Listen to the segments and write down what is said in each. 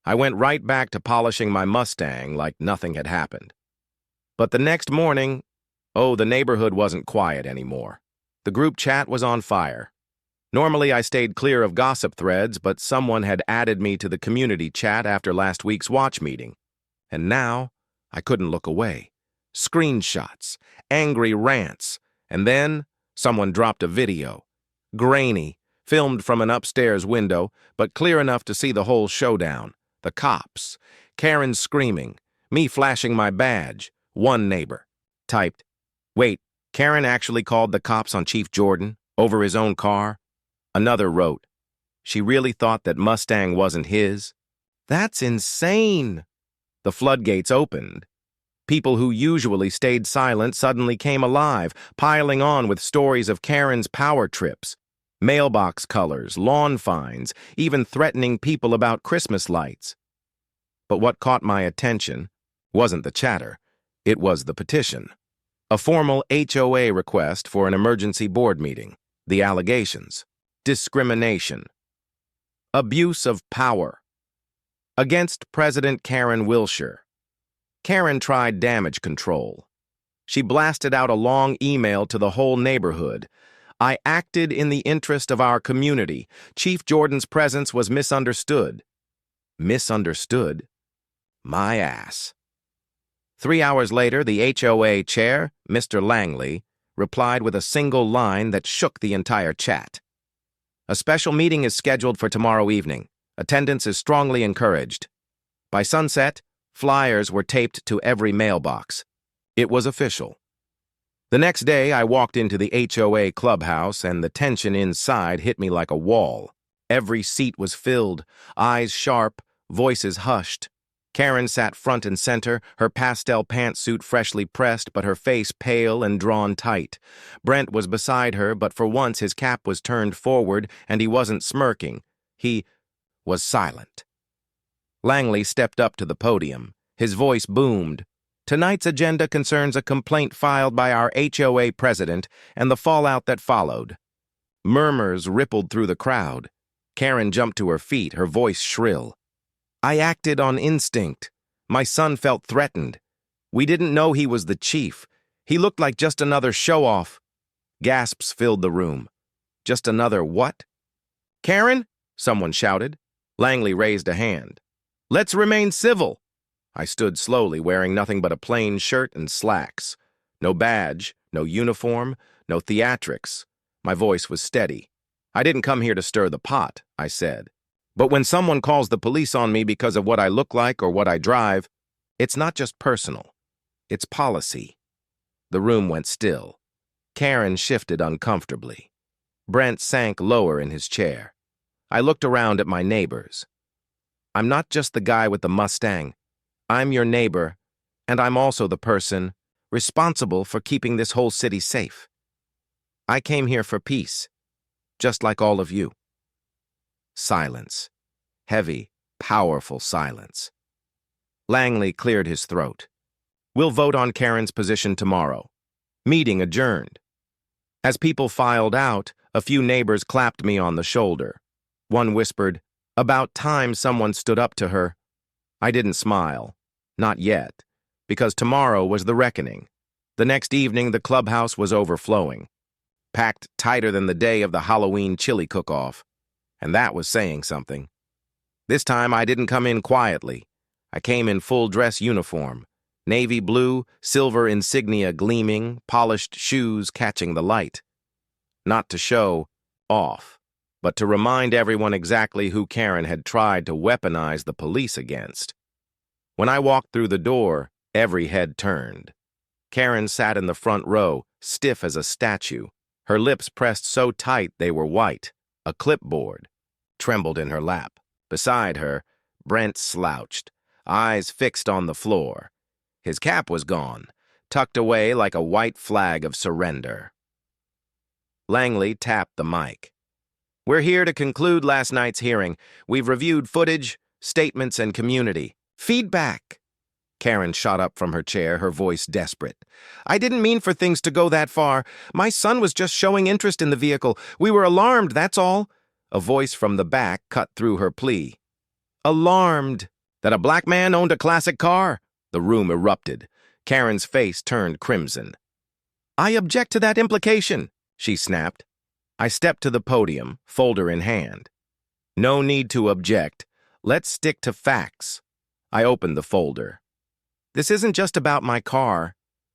I went right back to polishing my Mustang like nothing had happened. But the next morning, the neighborhood wasn't quiet anymore. The group chat was on fire. Normally, I stayed clear of gossip threads, but someone had added me to the community chat after last week's watch meeting. And now, I couldn't look away. Screenshots, angry rants, and then someone dropped a video. Grainy, filmed from an upstairs window, but clear enough to see the whole showdown. The cops, Karen screaming, me flashing my badge. One neighbor typed, "Wait, Karen actually called the cops on Chief Jordan over his own car?" Another wrote, "She really thought that Mustang wasn't his? That's insane." The floodgates opened. People who usually stayed silent suddenly came alive, piling on with stories of Karen's power trips, mailbox colors, lawn fines, even threatening people about Christmas lights. But what caught my attention wasn't the chatter, it was the petition. A formal HOA request for an emergency board meeting, the allegations, discrimination, abuse of power. Against President Karen Wilshire. Karen tried damage control. She blasted out a long email to the whole neighborhood. "I acted in the interest of our community. Chief Jordan's presence was misunderstood." Misunderstood? My ass. 3 hours later, the HOA chair, Mr. Langley, replied with a single line that shook the entire chat. "A special meeting is scheduled for tomorrow evening. Attendance is strongly encouraged." By sunset, flyers were taped to every mailbox. It was official. The next day, I walked into the HOA clubhouse, and the tension inside hit me like a wall. Every seat was filled, eyes sharp, voices hushed. Karen sat front and center, her pastel pantsuit freshly pressed, but her face pale and drawn tight. Brent was beside her, but for once his cap was turned forward, and he wasn't smirking. He was silent. Langley stepped up to the podium. His voice boomed. "Tonight's agenda concerns a complaint filed by our HOA president and the fallout that followed." Murmurs rippled through the crowd. Karen jumped to her feet, her voice shrill. "I acted on instinct. My son felt threatened. We didn't know he was the chief. He looked like just another show-off." Gasps filled the room. "Just another what?" "Karen?" someone shouted. Langley raised a hand. "Let's remain civil." I stood slowly, wearing nothing but a plain shirt and slacks. No badge, no uniform, no theatrics. My voice was steady. "I didn't come here to stir the pot," I said. "But when someone calls the police on me because of what I look like or what I drive, it's not just personal. It's policy." The room went still. Karen shifted uncomfortably. Brent sank lower in his chair. I looked around at my neighbors. "I'm not just the guy with the Mustang. I'm your neighbor, and I'm also the person responsible for keeping this whole city safe. I came here for peace, just like all of you." Silence. Heavy, powerful silence. Langley cleared his throat. "We'll vote on Karen's position tomorrow." Meeting adjourned. As people filed out, a few neighbors clapped me on the shoulder. One whispered, "About time someone stood up to her." I didn't smile. Not yet, because tomorrow was the reckoning. The next evening, the clubhouse was overflowing, packed tighter than the day of the Halloween chili cook-off. And that was saying something. This time, I didn't come in quietly. I came in full-dress uniform, navy blue, silver insignia gleaming, polished shoes catching the light. Not to show off, but to remind everyone exactly who Karen had tried to weaponize the police against. When I walked through the door, every head turned. Karen sat in the front row, stiff as a statue, her lips pressed so tight they were white. A clipboard trembled in her lap. Beside her, Brent slouched, eyes fixed on the floor. His cap was gone, tucked away like a white flag of surrender. Langley tapped the mic. "We're here to conclude last night's hearing. We've reviewed footage, statements, and community feedback." Karen shot up from her chair, her voice desperate. "I didn't mean for things to go that far. My son was just showing interest in the vehicle. We were alarmed, that's all." A voice from the back cut through her plea. "Alarmed," That a black man owned a classic car? The room erupted. Karen's face turned crimson. I object to that implication, she snapped. I stepped to the podium, folder in hand. No need to object. Let's stick to facts. I opened the folder. This isn't just about my car.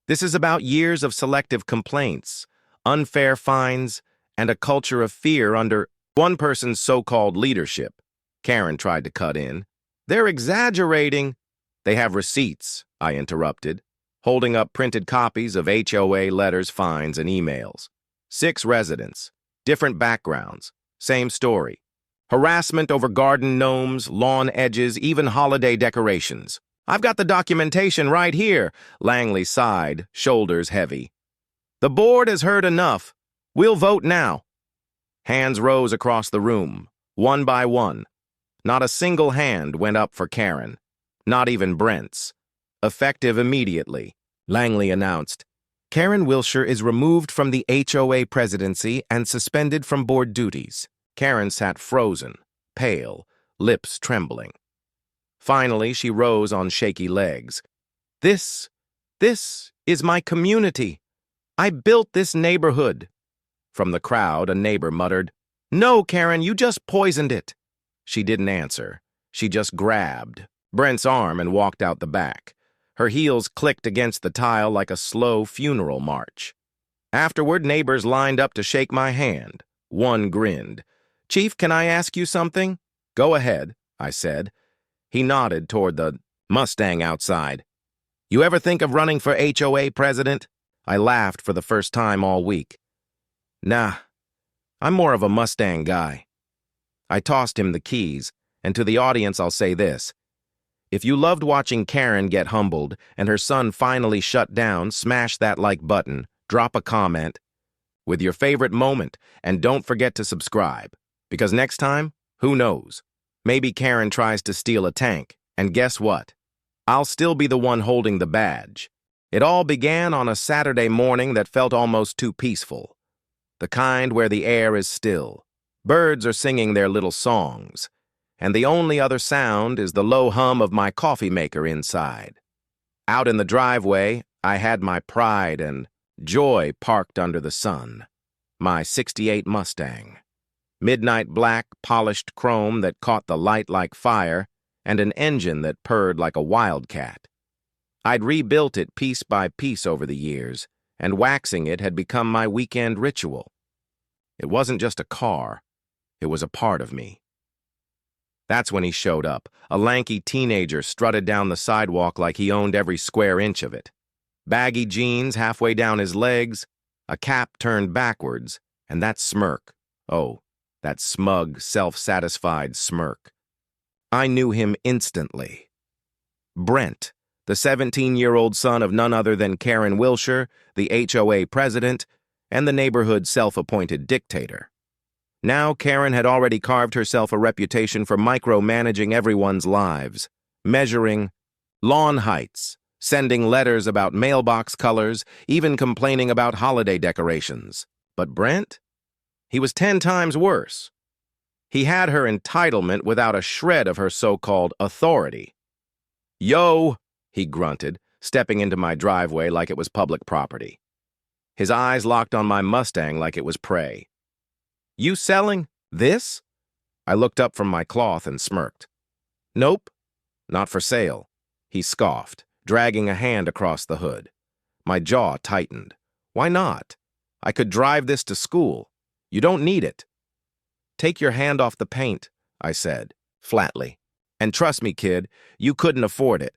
This is about years of selective complaints, unfair fines, and a culture of fear under one person's so-called leadership. Karen tried to cut in. They're exaggerating. They have receipts, I interrupted, holding up printed copies of HOA letters, fines, and emails. 6 residents, different backgrounds, same story. Harassment over garden gnomes, lawn edges, even holiday decorations. I've got the documentation right here, Langley sighed, shoulders heavy. The board has heard enough. We'll vote now. Hands rose across the room, one by one. Not a single hand went up for Karen, not even Brent's. Effective immediately, Langley announced. Karen Wilshire is removed from the HOA presidency and suspended from board duties. Karen sat frozen, pale, lips trembling. Finally, she rose on shaky legs. This is my community. I built this neighborhood. From the crowd, a neighbor muttered, No, Karen, you just poisoned it. She didn't answer. She just grabbed Brent's arm and walked out the back. Her heels clicked against the tile like a slow funeral march. Afterward, neighbors lined up to shake my hand. One grinned. Chief, can I ask you something? Go ahead, I said. He nodded toward the Mustang outside. You ever think of running for HOA president? I laughed for the first time all week. Nah, I'm more of a Mustang guy. I tossed him the keys, and to the audience I'll say this. If you loved watching Karen get humbled and her son finally shut down, smash that like button, drop a comment with your favorite moment, and don't forget to subscribe. Because next time, who knows? Maybe Karen tries to steal a tank, and guess what? I'll still be the one holding the badge. It all began on a Saturday morning that felt almost too peaceful. The kind where the air is still. Birds are singing their little songs, and the only other sound is the low hum of my coffee maker inside. Out in the driveway, I had my pride and joy parked under the sun. My '68 Mustang. Midnight black, polished chrome that caught the light like fire, and an engine that purred like a wildcat. I'd rebuilt it piece by piece over the years, and waxing it had become my weekend ritual. It wasn't just a car, it was a part of me. That's when he showed up. A lanky teenager strutted down the sidewalk like he owned every square inch of it. Baggy jeans halfway down his legs, a cap turned backwards, and that smirk. Oh, that smug, self-satisfied smirk. I knew him instantly. Brent, the 17-year-old son of none other than Karen Wilshire, the HOA president, and the neighborhood's self-appointed dictator. Now Karen had already carved herself a reputation for micromanaging everyone's lives, measuring lawn heights, sending letters about mailbox colors, even complaining about holiday decorations. But Brent? He was 10 times worse. He had her entitlement without a shred of her so-called authority. Yo, he grunted, stepping into my driveway like it was public property. His eyes locked on my Mustang like it was prey. You selling this? I looked up from my cloth and smirked. Nope, not for sale, he scoffed, dragging a hand across the hood. My jaw tightened. Why not? I could drive this to school. You don't need it. Take your hand off the paint, I said, flatly. And trust me, kid, you couldn't afford it.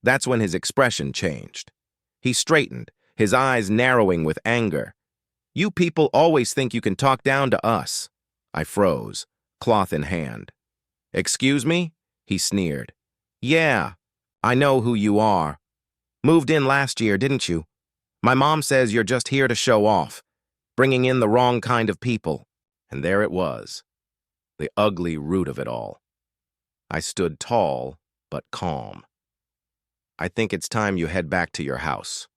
That's when his expression changed. He straightened, his eyes narrowing with anger. You people always think you can talk down to us. I froze, cloth in hand. Excuse me? He sneered. Yeah, I know who you are. Moved in last year, didn't you? My mom says you're just here to show off, bringing in the wrong kind of people. And there it was, the ugly root of it all. I stood tall, but calm. I think it's time you head back to your house.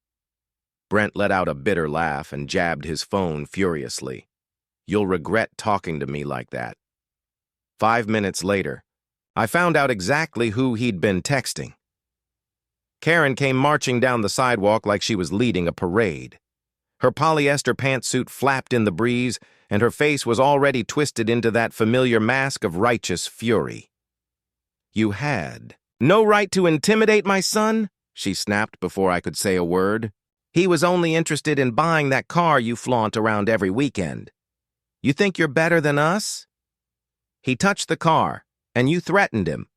Brent let out a bitter laugh and jabbed his phone furiously. You'll regret talking to me like that. 5 minutes later, I found out exactly who he'd been texting. Karen came marching down the sidewalk like she was leading a parade. Her polyester pantsuit flapped in the breeze, and her face was already twisted into that familiar mask of righteous fury. "You had no right to intimidate my son," she snapped before I could say a word. "He was only interested in buying that car you flaunt around every weekend. You think you're better than us? He touched the car, and you threatened him.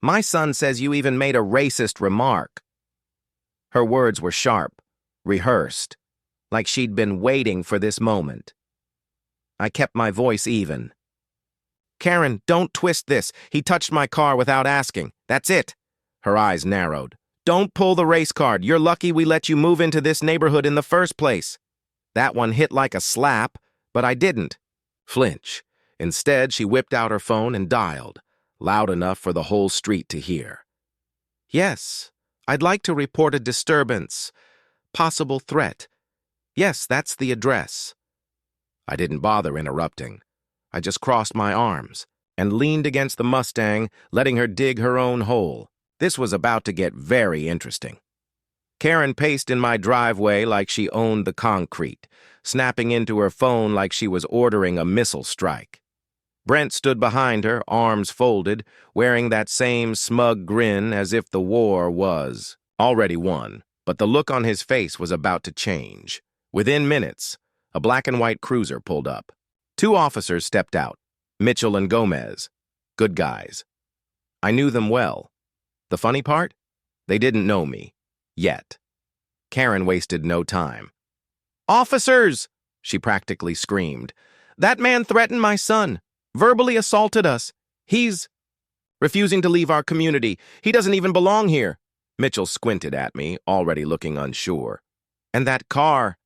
My son says you even made a racist remark." Her words were sharp, rehearsed, like she'd been waiting for this moment. I kept my voice even. "Karen, don't twist this. He touched my car without asking. That's it." Her eyes narrowed. "Don't pull the race card. You're lucky we let you move into this neighborhood in the first place." That one hit like a slap, but I didn't flinch. Instead, she whipped out her phone and dialed, loud enough for the whole street to hear. "Yes, I'd like to report a disturbance. Possible threat. Yes, that's the address." I didn't bother interrupting. I just crossed my arms and leaned against the Mustang, letting her dig her own hole. This was about to get very interesting. Karen paced in my driveway like she owned the concrete, snapping into her phone like she was ordering a missile strike. Brent stood behind her, arms folded, wearing that same smug grin as if the war was already won, but the look on his face was about to change. Within minutes, a black and white cruiser pulled up. 2 officers stepped out, Mitchell and Gomez. Good guys. I knew them well. The funny part? They didn't know me. Yet. Karen wasted no time. "Officers!" she practically screamed. "That man threatened my son, verbally assaulted us. He's refusing to leave our community. He doesn't even belong here." Mitchell squinted at me, already looking unsure. "And that car,"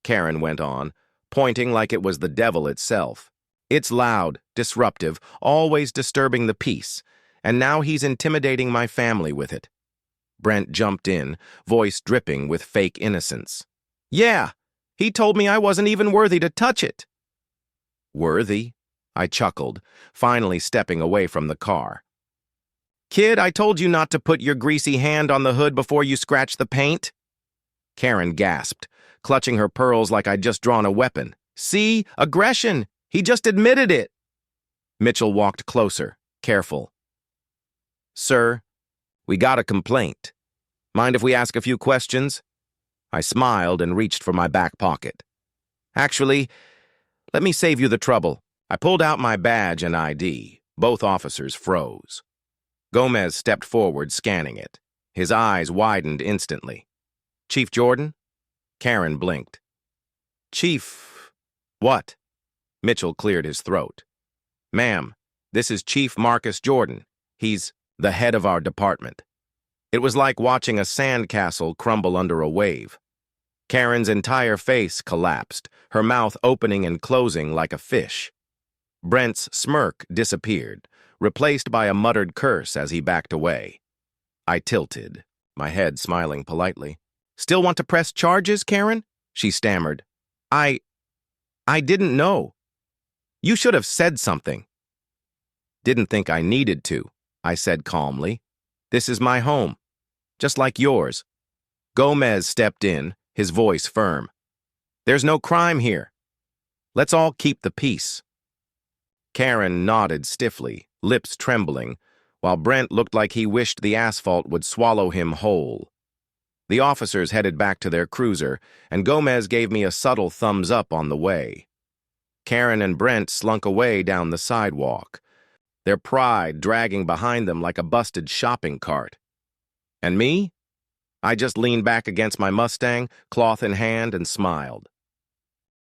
Karen went on, pointing like it was the devil itself. "It's loud, disruptive, always disturbing the peace, and now he's intimidating my family with it." Brent jumped in, voice dripping with fake innocence. "Yeah, he told me I wasn't even worthy to touch it." "Worthy?" I chuckled, finally stepping away from the car. "Kid, I told you not to put your greasy hand on the hood before you scratch the paint." Karen gasped, clutching her pearls like I'd just drawn a weapon. "See? Aggression! He just admitted it!" Mitchell walked closer, careful. "Sir, we got a complaint. Mind if we ask a few questions?" I smiled and reached for my back pocket. "Actually, let me save you the trouble." I pulled out my badge and ID. Both officers froze. Gomez stepped forward, scanning it. His eyes widened instantly. "Chief Jordan?" Karen blinked. "Chief... what?" Mitchell cleared his throat. "Ma'am, this is Chief Marcus Jordan. He's the head of our department." It was like watching a sandcastle crumble under a wave. Karen's entire face collapsed, her mouth opening and closing like a fish. Brent's smirk disappeared, replaced by a muttered curse as he backed away. I tilted, my head smiling politely. "Still want to press charges, Karen?" she stammered. I didn't know. You should have said something." "Didn't think I needed to," I said calmly. "This is my home, just like yours." Gomez stepped in, his voice firm. "There's no crime here. Let's all keep the peace." Karen nodded stiffly, lips trembling, while Brent looked like he wished the asphalt would swallow him whole. The officers headed back to their cruiser, and Gomez gave me a subtle thumbs up on the way. Karen and Brent slunk away down the sidewalk, their pride dragging behind them like a busted shopping cart. And me? I just leaned back against my Mustang, cloth in hand, and smiled.